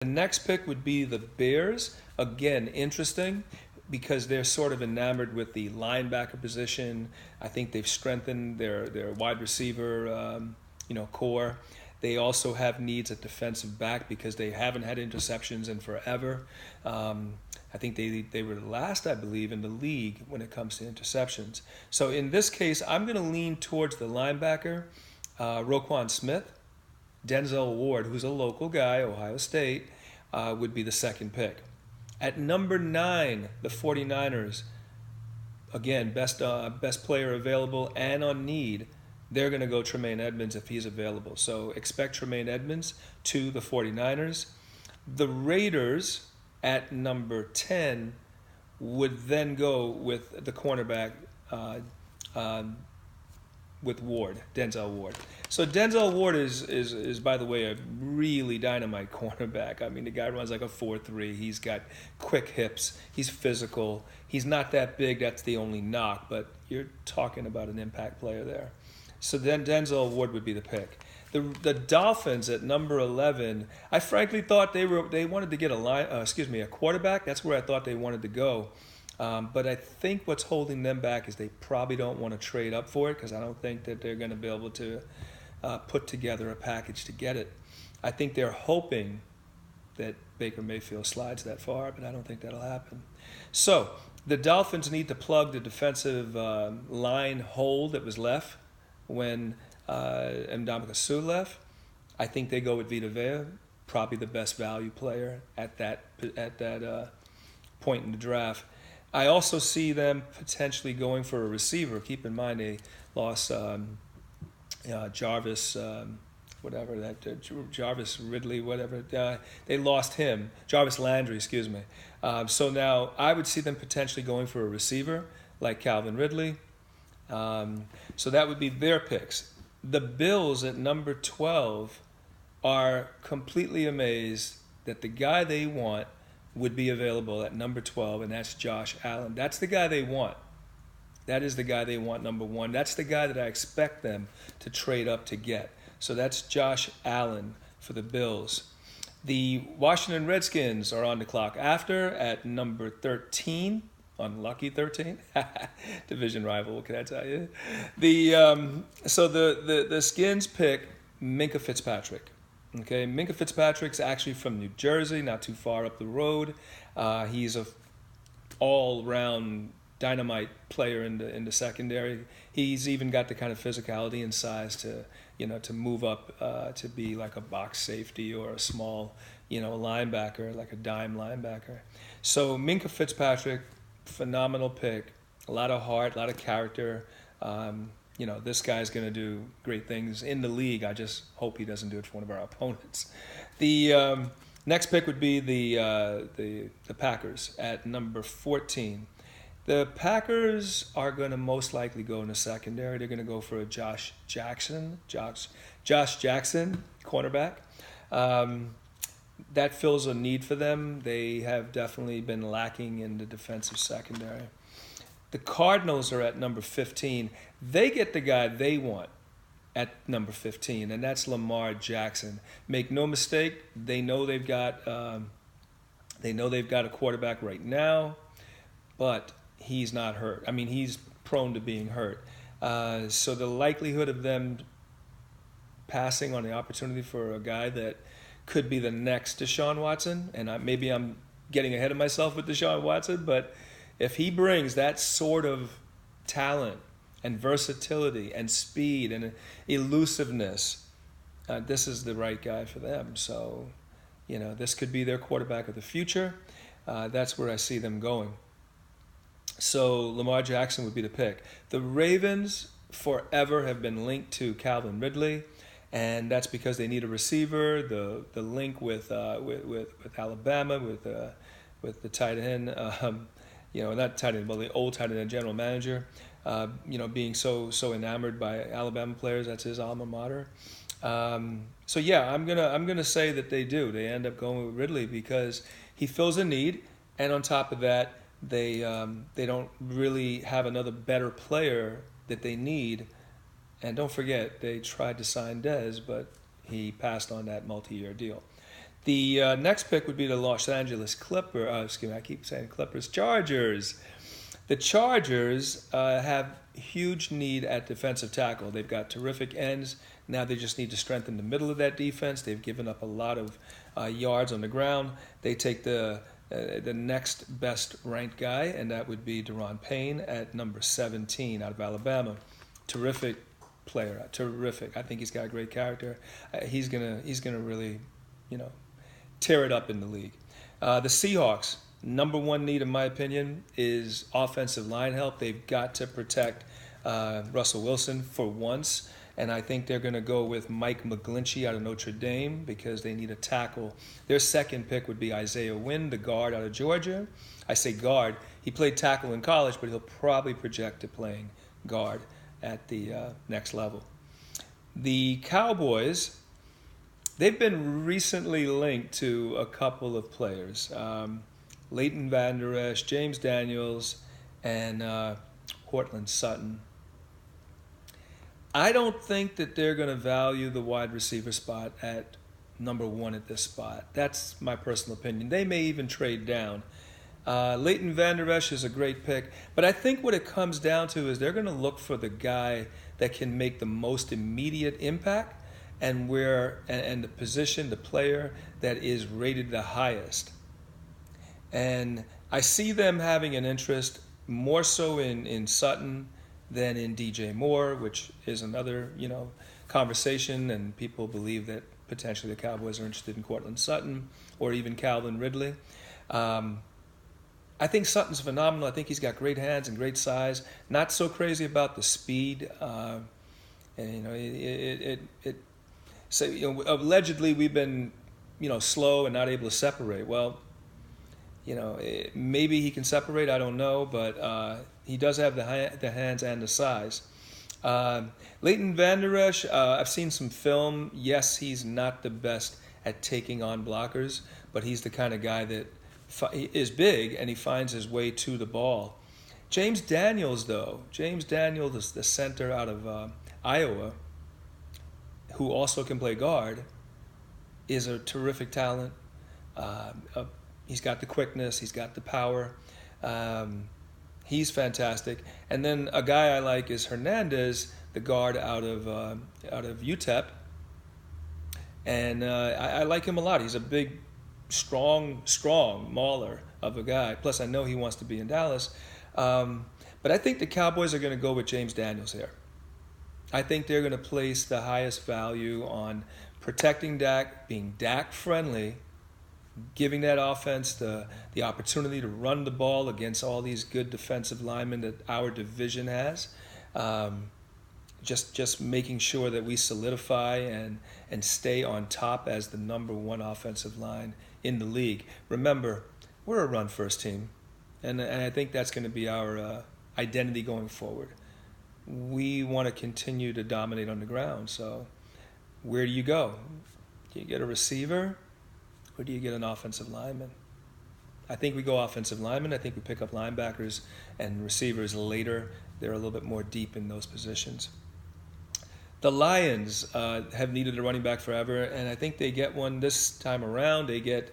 The next pick would be the Bears. Again, interesting because they're sort of enamored with the linebacker position. I think they've strengthened their wide receiver, core. They also have needs at defensive back because they haven't had interceptions in forever. I think they were last, I believe, in the league when it comes to interceptions. So in this case, I'm going to lean towards the linebacker, Roquan Smith. Denzel Ward, who's a local guy, Ohio State, would be the second pick. At number 9, the 49ers, again, best player available and on need, they're going to go Tremaine Edmunds if he's available. So expect Tremaine Edmunds to the 49ers. The Raiders at number 10 would then go with the cornerback with Ward, Denzel Ward. So Denzel Ward is by the way, a really dynamite cornerback. I mean, the guy runs like a 4.3. He's got quick hips. He's physical. He's not that big. That's the only knock. But you're talking about an impact player there. So then Denzel Ward would be the pick. The Dolphins at number 11. I frankly thought they wanted to get a quarterback. That's where I thought they wanted to go. But I think what's holding them back is they probably don't want to trade up for it because I don't think that they're going to be able to put together a package to get it. I think they're hoping that Baker Mayfield slides that far, but I don't think that'll happen. So the Dolphins need to plug the defensive line hole that was left when Ndamukong Suh left. I think they go with Vita Vea, probably the best value player at that point in the draft. I also see them potentially going for a receiver. Keep in mind they lost Jarvis, Jarvis Ridley, whatever. They lost him, Jarvis Landry, excuse me. So now I would see them potentially going for a receiver like Calvin Ridley. So that would be their picks. The Bills at number 12 are completely amazed that the guy they want would be available at number 12, and that's Josh Allen. That's the guy they want. That is the guy they want, number 1. That's the guy that I expect them to trade up to get. So that's Josh Allen for the Bills. The Washington Redskins are on the clock after at number 13. Unlucky 13. Division rival, what can I tell you? So the Skins pick Minkah Fitzpatrick. Okay, Minkah Fitzpatrick's actually from New Jersey, not too far up the road. He's a all-round dynamite player in the secondary. He's even got the kind of physicality and size to move up to be like a box safety or a small linebacker, like a dime linebacker. So Minkah Fitzpatrick, phenomenal pick. A lot of heart, a lot of character. This guy's going to do great things in the league. I just hope he doesn't do it for one of our opponents. The next pick would be the Packers at number 14. The Packers are going to most likely go in the secondary. They're going to go for a Josh Jackson, cornerback. That fills a need for them. They have definitely been lacking in the defensive secondary. The Cardinals are at number 15. They get the guy they want at number 15, and that's Lamar Jackson. Make no mistake, they know they've got a quarterback right now, but he's not hurt. I mean, he's prone to being hurt. So the likelihood of them passing on the opportunity for a guy that could be the next Deshaun Watson, and maybe I'm getting ahead of myself with Deshaun Watson, but if he brings that sort of talent and versatility and speed and elusiveness, this is the right guy for them. So, this could be their quarterback of the future. That's where I see them going. So Lamar Jackson would be the pick. The Ravens forever have been linked to Calvin Ridley, and that's because they need a receiver. The link with Alabama with the tight end. Not tight end, but the old tight end general manager, being so enamored by Alabama players. That's his alma mater. I'm gonna say that they do. They end up going with Ridley because he fills a need, and on top of that, they don't really have another better player that they need. And don't forget, they tried to sign Dez, but he passed on that multi-year deal. The next pick would be the Los Angeles Clippers. Excuse me, I keep saying Clippers. Chargers. The Chargers have huge need at defensive tackle. They've got terrific ends. Now they just need to strengthen the middle of that defense. They've given up a lot of yards on the ground. They take the next best ranked guy, and that would be Daron Payne at number 17 out of Alabama. Terrific player, terrific. I think he's got a great character. He's gonna really, tear it up in the league. The Seahawks, number one need, in my opinion, is offensive line help. They've got to protect Russell Wilson for once, and I think they're going to go with Mike McGlinchey out of Notre Dame because they need a tackle. Their second pick would be Isaiah Wynn, the guard out of Georgia. I say guard. He played tackle in college, but he'll probably project to playing guard at the next level. The Cowboys, they've been recently linked to a couple of players. Leighton Vander Esch, James Daniels, and Courtland Sutton. I don't think that they're going to value the wide receiver spot at number one at this spot. That's my personal opinion. They may even trade down. Leighton Vander Esch is a great pick, but I think what it comes down to is they're going to look for the guy that can make the most immediate impact and the position, the player that is rated the highest. And I see them having an interest more so in Sutton than in DJ Moore, which is another, conversation, and people believe that potentially the Cowboys are interested in Courtland Sutton or even Calvin Ridley. I think Sutton's phenomenal. I think he's got great hands and great size. Not so crazy about the speed. So allegedly we've been, slow and not able to separate. Well, maybe he can separate. I don't know, but he does have the hands and the size. Leighton Vander Esch, I've seen some film. Yes, he's not the best at taking on blockers, but he's the kind of guy that is big and he finds his way to the ball. James Daniels, though, is the center out of Iowa, who also can play guard, is a terrific talent. He's got the quickness, he's got the power. He's fantastic. And then a guy I like is Hernandez, the guard out of UTEP, and I like him a lot. He's a big, strong mauler of a guy. Plus, I know he wants to be in Dallas. But I think the Cowboys are going to go with James Daniels here. I think they're going to place the highest value on protecting Dak, being Dak friendly, giving that offense the opportunity to run the ball against all these good defensive linemen that our division has. Just making sure that we solidify and stay on top as the number one offensive line in the league. Remember, we're a run-first team, and I think that's going to be our identity going forward. We want to continue to dominate on the ground, so where do you go? Do you get a receiver, or do you get an offensive lineman? I think we go offensive lineman. I think we pick up linebackers and receivers later. They're a little bit more deep in those positions. The Lions have needed a running back forever, and I think they get one this time around. They get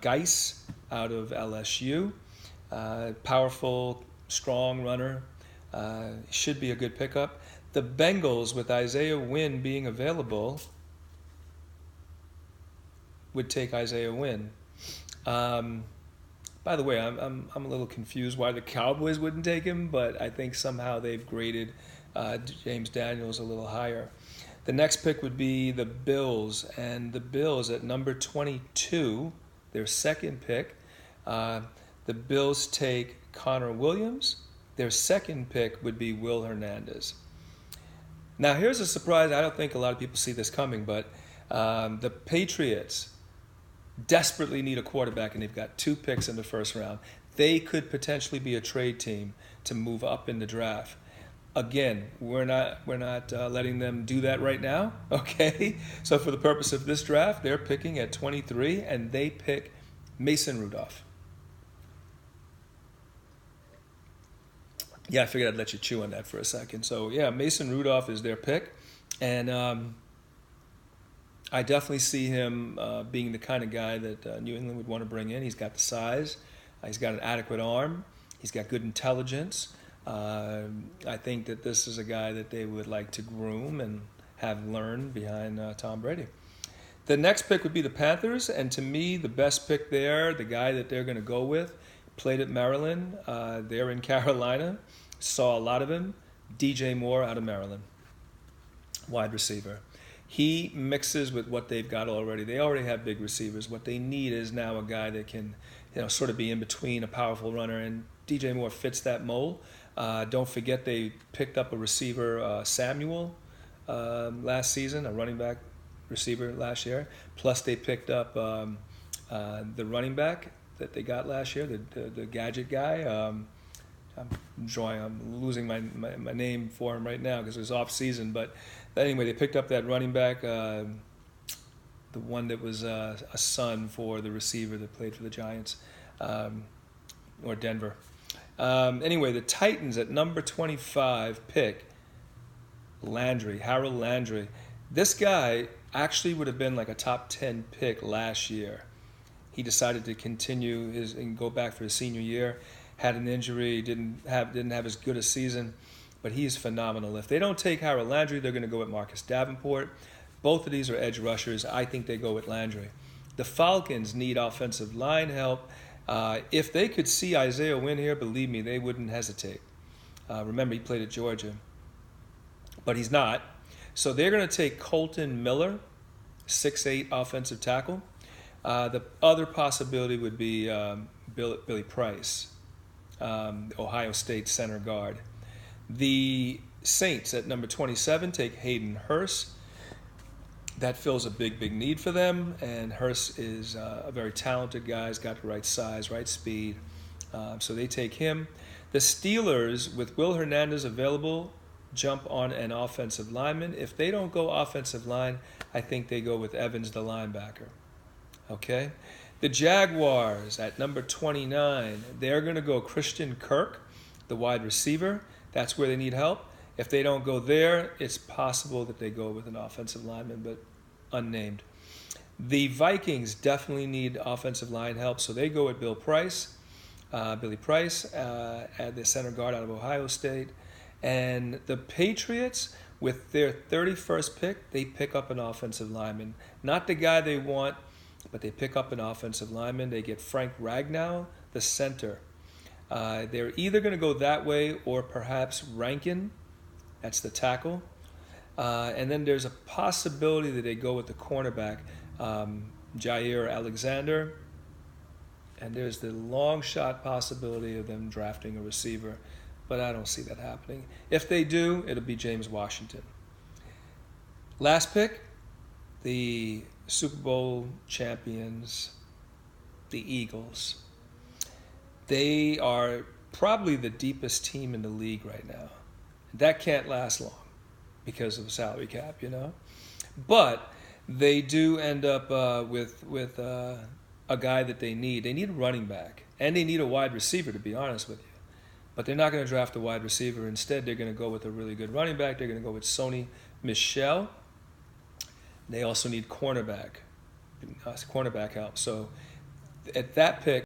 Geis out of LSU. Powerful, strong runner. Should be a good pickup. The Bengals, with Isaiah Wynn being available, would take Isaiah Wynn. By the way, I'm a little confused why the Cowboys wouldn't take him, but I think somehow they've graded James Daniels a little higher. The next pick would be the Bills, and the Bills at number 22, their second pick. The Bills take Connor Williams. Their second pick would be Will Hernandez. Now, here's a surprise. I don't think a lot of people see this coming, but the Patriots desperately need a quarterback, and they've got 2 picks in the first round. They could potentially be a trade team to move up in the draft. Again, we're not letting them do that right now, okay? So for the purpose of this draft, they're picking at 23, and they pick Mason Rudolph. Yeah, I figured I'd let you chew on that for a second. So, yeah, Mason Rudolph is their pick. And I definitely see him being the kind of guy that New England would want to bring in. He's got the size. He's got an adequate arm. He's got good intelligence. I think that this is a guy that they would like to groom and have learn behind Tom Brady. The next pick would be the Panthers, and to me, the best pick there, the guy that they're going to go with, played at Maryland. They're in Carolina. Saw a lot of him. DJ Moore out of Maryland, wide receiver. He mixes with what they've got already. They already have big receivers. What they need is now a guy that can, sort of be in between, a powerful runner, and DJ Moore fits that mold. Don't forget they picked up a receiver, Samuel, last season, a running back receiver last year. Plus they picked up the running back that they got last year, the gadget guy. I'm losing my name for him right now because it was off season. But anyway, they picked up that running back, the one that was a son for the receiver that played for the Giants, or Denver. Anyway, the Titans at number 25 pick Harold Landry. This guy actually would have been like a top 10 pick last year. He decided to continue and go back for his senior year. Had an injury, didn't have as good a season, but he's phenomenal. If they don't take Harold Landry, they're going to go with Marcus Davenport. Both of these are edge rushers. I think they go with Landry. The Falcons need offensive line help. If they could see Isaiah Wynn here, believe me, they wouldn't hesitate. Remember, he played at Georgia, but he's not. So they're going to take Colton Miller, 6'8" offensive tackle. The other possibility would be Billy Price, Ohio State center guard. The Saints at number 27 take Hayden Hurst. That fills a big need for them, and Hurst is a very talented guy. He's got the right size, right speed, so they take him. The Steelers, with Will Hernandez available, jump on an offensive lineman. If they don't go offensive line, I think they go with Evans, the linebacker. Okay? The Jaguars at number 29, they're going to go Christian Kirk, the wide receiver. That's where they need help. If they don't go there, it's possible that they go with an offensive lineman, but unnamed. The Vikings definitely need offensive line help, so they go with Billy Price, at the center guard out of Ohio State. And the Patriots, with their 31st pick, they pick up an offensive lineman. Not the guy they want, but they pick up an offensive lineman. They get Frank Ragnow, the center. They're either going to go that way or perhaps Rankin. That's the tackle. And then there's a possibility that they go with the cornerback, Jair Alexander. And there's the long shot possibility of them drafting a receiver. But I don't see that happening. If they do, it'll be James Washington. Last pick, the Super Bowl champions, the Eagles. They are probably the deepest team in the league right now. That can't last long because of the salary cap, But they do end up with a guy that they need. They need a running back, and they need a wide receiver, to be honest with you. But they're not going to draft a wide receiver. Instead, they're going to go with a really good running back. They're going to go with Sony Michel. They also need cornerback help. So at that pick,